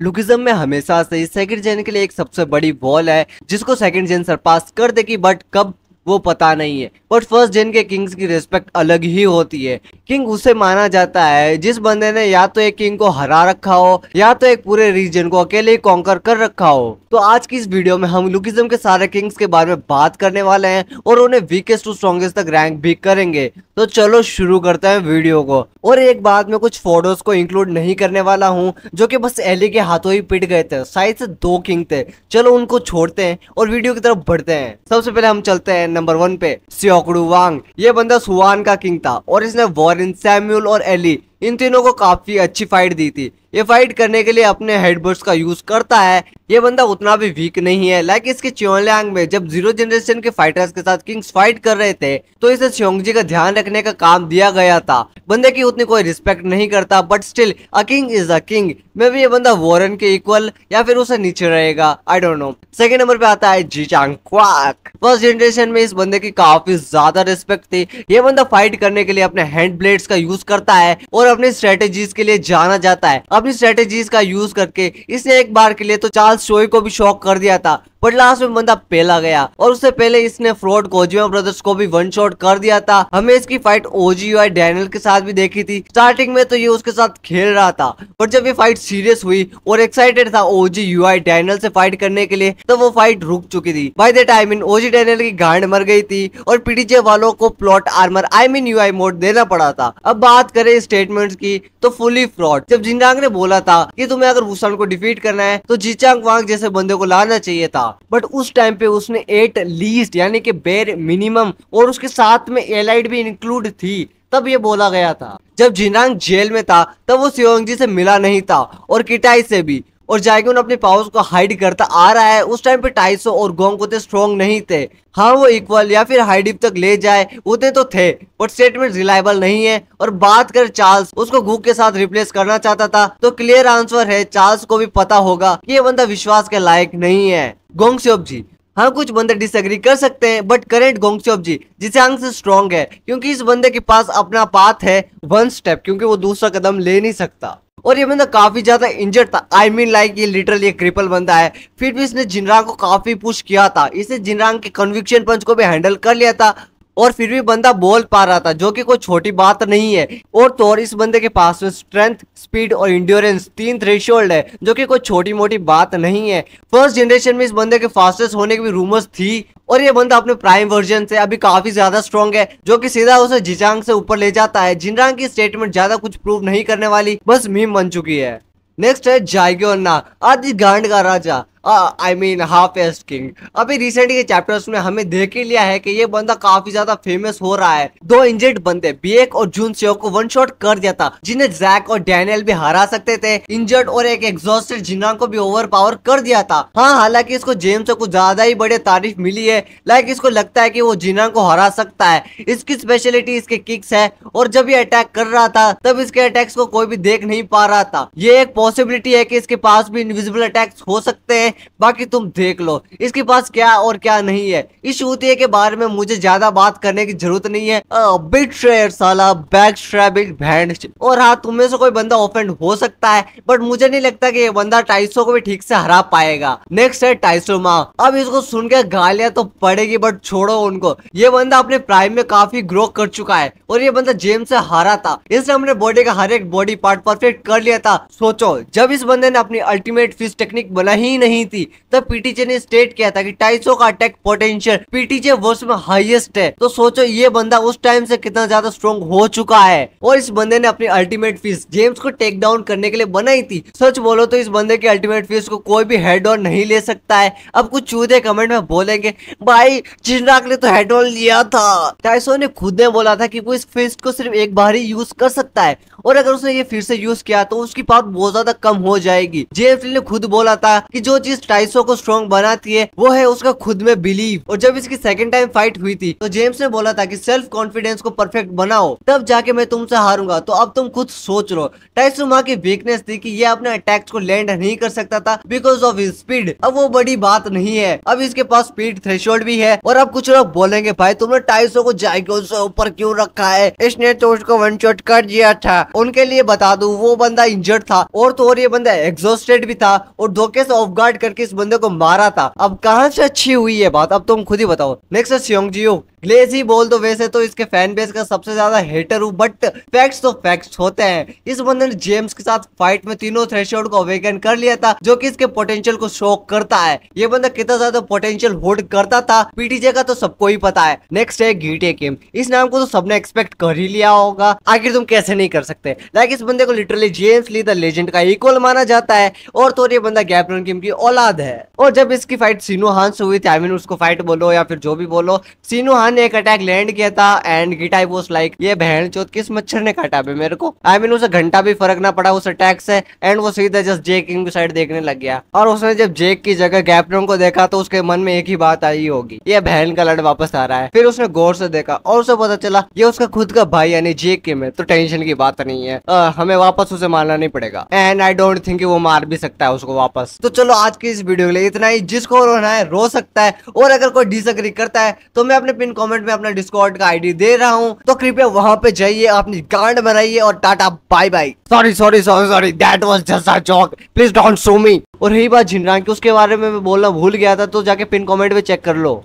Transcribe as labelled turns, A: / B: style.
A: Lookism में हमेशा से ही सेकंड जेन के लिए एक सबसे बड़ी वॉल है जिसको सेकंड जेन सरपास कर देगी, बट कब वो पता नहीं है। बट फर्स्ट जेन के किंग्स की रिस्पेक्ट अलग ही होती है। किंग उसे माना जाता है जिस बंदे ने या तो एक किंग को हरा रखा हो या तो एक पूरे रीजन को अकेले ही कॉन्कर कर रखा हो। तो आज की इस वीडियो में हम लुकिज्म के सारे किंग्स के बारे में बात करने वाले हैं और उन्हें वीकेस्ट टू स्ट्रॉन्गेस्ट तक रैंक भी करेंगे। तो चलो शुरू करते हैं वीडियो को। और एक बात मैं कुछ फोटोज को इंक्लूड नहीं करने वाला हूँ जो कि बस एली के हाथों ही पिट गए थे। शायद से 2 किंग थे। चलो उनको छोड़ते हैं और वीडियो की तरफ बढ़ते हैं। सबसे पहले हम चलते हैं नंबर 1 पे, सियोकडू वांग। ये बंदा सुवान का किंग था और इसने वॉरेन, सैम्यूल और एली इन तीनों को काफी अच्छी फाइट दी थी। ये फाइट करने के लिए अपने हेडबर्ड्स का यूज करता है। ये बंदा उतना भी वीक नहीं है। लाइक इसके च्योंगलियांग में जब 0 जनरेशन के फाइटर्स के साथ किंग्स फाइट कर रहे थे तो इसे च्योंगजी का ध्यान रखने का काम दिया गया था। बंदे की उतनी कोई रिस्पेक्ट नहीं करता, but still a king is a king. मे भी ये बंदा वॉरेन के इक्वल या फिर उसे नीचे रहेगा, I don't know. Second number पे आता है जीचांग क्वाक। फर्स्ट जनरेशन में इस बंदे की काफी ज्यादा रिस्पेक्ट थी। ये बंदा फाइट करने के लिए अपने हैंड ब्लेड्स का यूज करता है और अपनी स्ट्रेटेजीज के लिए जाना जाता है। अपनी स्ट्रेटेजीज का यूज करके इसने एक बार के लिए तो चार्ल्स शोई को भी शॉक कर दिया था, बट लास्ट में बंदा पेला गया। और उससे पहले इसने फ्रॉड कोजिमा ब्रदर्स को भी वन शॉट कर दिया था। हमें इसकी फाइट ओजी यूआई डैनियल के साथ भी देखी थी। स्टार्टिंग में तो ये उसके साथ खेल रहा था, बट जब ये फाइट सीरियस हुई और एक्साइटेड था ओजी यूआई डैनियल से फाइट करने के लिए, तो वो फाइट रुक चुकी थी। By the time in OG Daniel की गांड मर गई थी और पीटीजे वालों को प्लॉट आर्मर यूआई मोड देना पड़ा था। अब बात करें स्टेटमेंट्स की तो फुली फ्रॉड। जब जिंजांग ने बोला था कि तुम्हें अगर वुसान को डिफीट करना है तो जीचांग वांग जैसे बंदे को लाना चाहिए था, बट उस टाइम पे उसने 8 लीस्ट यानी कि बेर मिनिमम और उसके साथ में एलाइड भी इंक्लूड थी, तब ये बोला गया था। जब जिनांग जेल में था तब वो सियोंगजी से मिला नहीं था और किटाई से भी, और जायगुन अपने पावर्स को हाइड करता आ रहा है। उस टाइम पे टाइसो और गोंग उतने स्ट्रॉन्ग नहीं थे। हाँ वो इक्वल या फिर हाई डिप तक ले जाए उतने तो थे, बट स्टेटमेंट रिलायबल नहीं है। और बात कर चार्ल्स, उसको गुक के साथ रिप्लेस करना चाहता था, तो क्लियर आंसर है चार्ल्स को भी पता होगा कि ये बंदा विश्वास के लायक नहीं है। गोंग स्योबजी, हाँ कुछ बंदे डिसएग्री कर सकते हैं, बट करेंट गोंग स्योबजी जिचांग से स्ट्रॉन्ग है क्योंकि इस बंदे के पास अपना पाथ है 1 स्टेप, क्योंकि वो दूसरा कदम ले नहीं सकता। और ये बंदा काफी ज्यादा इंजर्ड था। आई मीन लाइक ये लिटरली एक क्रिपल बंदा है, फिर भी इसने जिनरांग को काफी पुश किया था। इसने जिनरांग के कन्विक्शन पंच को भी हैंडल कर लिया था और फिर भी बंदा बोल पा रहा था, जो कि कोई छोटी बात नहीं है। और तो और इस बंदे के पास में स्ट्रेंथ, स्पीड और इंड्योरेंस 3 थ्रेशोल्ड है, जो कि कोई छोटी मोटी बात नहीं है। फर्स्ट जनरेशन में इस बंदे के फास्टेस्ट होने की भी रूमर्स थी और ये बंदा अपने प्राइम वर्जन से अभी काफी ज्यादा स्ट्रॉन्ग है, जो कि सीधा उसे जिचांग से ऊपर ले जाता है। जिनरांग की स्टेटमेंट ज्यादा कुछ प्रूव नहीं करने वाली, बस मीम बन चुकी है। नेक्स्ट है जाइगोना, आदि गांड का राजा, आई मीन हाफ एस्ट किंग। अभी रिसेंट के चैप्टर्स में हमें देख ही लिया है कि ये बंदा काफी ज्यादा फेमस हो रहा है। 2 इंजर्ड बंदे बिएक और जून सेओ को वन शॉट कर दिया था, जिन्हें जैक और डैनियल भी हरा सकते थे। इंजर्ड और एक एग्जॉस्टेड जिनांग को भी ओवर पावर कर दिया था। हाँ हालांकि इसको जेम्स से कुछ ज्यादा ही बड़े तारीफ मिली है। लाइक इसको लगता है कि वो जिनांग को हरा सकता है। इसकी स्पेशलिटी इसके किक्स है और जब ये अटैक कर रहा था तब इसके अटैक्स को कोई भी देख नहीं पा रहा था। ये एक पॉसिबिलिटी है कि इसके पास भी इनविजिबल अटैक्स हो सकते हैं, बाकी तुम देख लो इसके पास क्या और क्या नहीं है। इस चूतिए के बारे में मुझे ज्यादा बात करने की जरूरत नहीं है। बिट्रेयर साला, बैकस्ट्रैबिंग बैंड। और हाँ तुम में से कोई बंदा ऑफेंड हो सकता है, बट मुझे नहीं लगता कि ये बंदा टाइसो को भी ठीक से हरा पाएगा। नेक्स्ट है टाइसोमा। अब इसको सुन के गालियां तो पड़ेगी, बट छोड़ो उनको। ये बंदा अपने प्राइम में काफी ग्रो कर चुका है और ये बंदा जेम्स से हारा था। इसने अपने बॉडी का हर एक बॉडी पार्ट परफेक्ट कर लिया था। सोचो जब इस बंदे ने अपनी अल्टीमेट फिस्ट टेक्निक बना ही नहीं थी तब पीटीजे ने स्टेट किया था कि टाइसो का अटैक पोटेंशियल पीटीजे वर्स में हाईएस्ट है। तो सोचो ये बंदा उस टाइम से कितना ज्यादा स्ट्रॉन्ग हो चुका है। और इस बंदे ने अपनी अल्टीमेट फिस्ट जेम्स को टेक डाउन करने के लिए बनाई थी। सच बोलो तो इस बंदे की अल्टीमेट फिस्ट को कोई भी हेड ऑन नहीं ले सकता है। अब कुछ चूते कमेंट में बोलेंगे भाई जिनराक ने तो हेड ऑन लिया था। टाइसो ने खुद ने बोला था कि वो इस फिस्ट को सिर्फ एक बार ही यूज कर सकता है और अगर उसने ये फिर से यूज किया तो उसकी पावर बहुत ज्यादा कम हो जाएगी। जेम्स ने खुद बोला था कि जो चीज चीज टाइसो को स्ट्रॉन्ग बनाती है वो है उसका खुद में बिलीव। और जब इसकी सेकंड टाइम फाइट हुई थी तो जेम्स ने बोला था कि सेल्फ कॉन्फिडेंस को परफेक्ट बनाओ तब जाके मैं तुमसे हारूंगा। तो अब तुम खुद सोच लो, टाइसो माँ की वीकनेस थी कि ये अपने अटैक्स को लैंड नहीं कर सकता था बिकॉज ऑफ हिज स्पीड। अब वो बड़ी बात नहीं है, अब इसके पास स्पीड थ्रेशोल्ड भी है। और अब कुछ लोग बोलेंगे भाई तुमने टाइसो को जाइगो से ऊपर क्यों रखा है, इसने तो उसको वन शॉट कर दिया था। उनके लिए बता दूं वो बंदा इंजर्ड था और ये बंदा एग्जॉस्टेड भी था और धोखे से ऑफ गार्ड करके इस बंदे को मारा था। अब कहां से अच्छी हुई है बात, अब तुम खुद ही बताओ। नेक्स्ट है सियोंगजियो। ग्लेजी बोल दो वैसे तो इसके फैन बेस का सबसे ज्यादा हेटर हूँ, बट फैक्ट्स तो फैक्ट्स होते हैं। इस बंदे ने जेम्स के साथ फाइट में तीनों थ्रेशोल्ड को अवेकन कर लिया था जो कि इसके पोटेंशियल को शो करता है। ये बंदा कितना ज्यादा पोटेंशियल होल्ड करता था पीटीजे का तो सबको ही पता है। नेक्स्ट है गीटे किम। इस नाम को तो सबने एक्सपेक्ट कर ही लिया होगा, आखिर तुम कैसे नहीं कर सकते। लाइक इस बंदे को literally James Lee the legend का इक्वल माना जाता है और तो ये बंदा गैब्रियल किम की औलाद है। और जब इसकी फाइट सिनो हान से हुई थी, आई मीन उसको फाइट बोलो या फिर जो भी बोलो, सिनो हान ने एक अटैक लैंड किया था एंड गिटाई वाज लाइक ये बहन चोद किस मच्छर ने काटा बे मेरे को। आई मीन उसे घंटा भी फर्क ना पड़ा उस अटैक से एंड वो सीधा जस्ट जेक किंग की साइड देखने लग गया। और उसने जब जेक की जगह गैब्रियल को देखा तो उसके मन में एक ही बात आई होगी, ये बहन का लड़ वापस आ रहा है। फिर उसने गौर से देखा और उसे पता चला ये उसका खुद का भाई यानी जेक किम है। तो टेंशन की बात नहीं है, हमें वापस उसे मारना नहीं पड़ेगा एंड आई डोंट थिंक वो मार भी सकता है उसको वापस। तो चलो आज की इस वीडियो के लिए इतना ही। जिसको रोना है रो सकता है और अगर कोई डिसएग्री करता है तो मैं अपने पिन कमेंट में अपना डिस्कॉर्ड का आईडी दे रहा हूं, तो कृपया वहां पे जाइए, अपनी गांड बनाइए और tata bye bye. Sorry that was just a joke, please don't sue me. और रही बात जिनरांग की, उसके बारे में मैं बोलना भूल गया था तो जाके पिन कमेंट में चेक कर लो।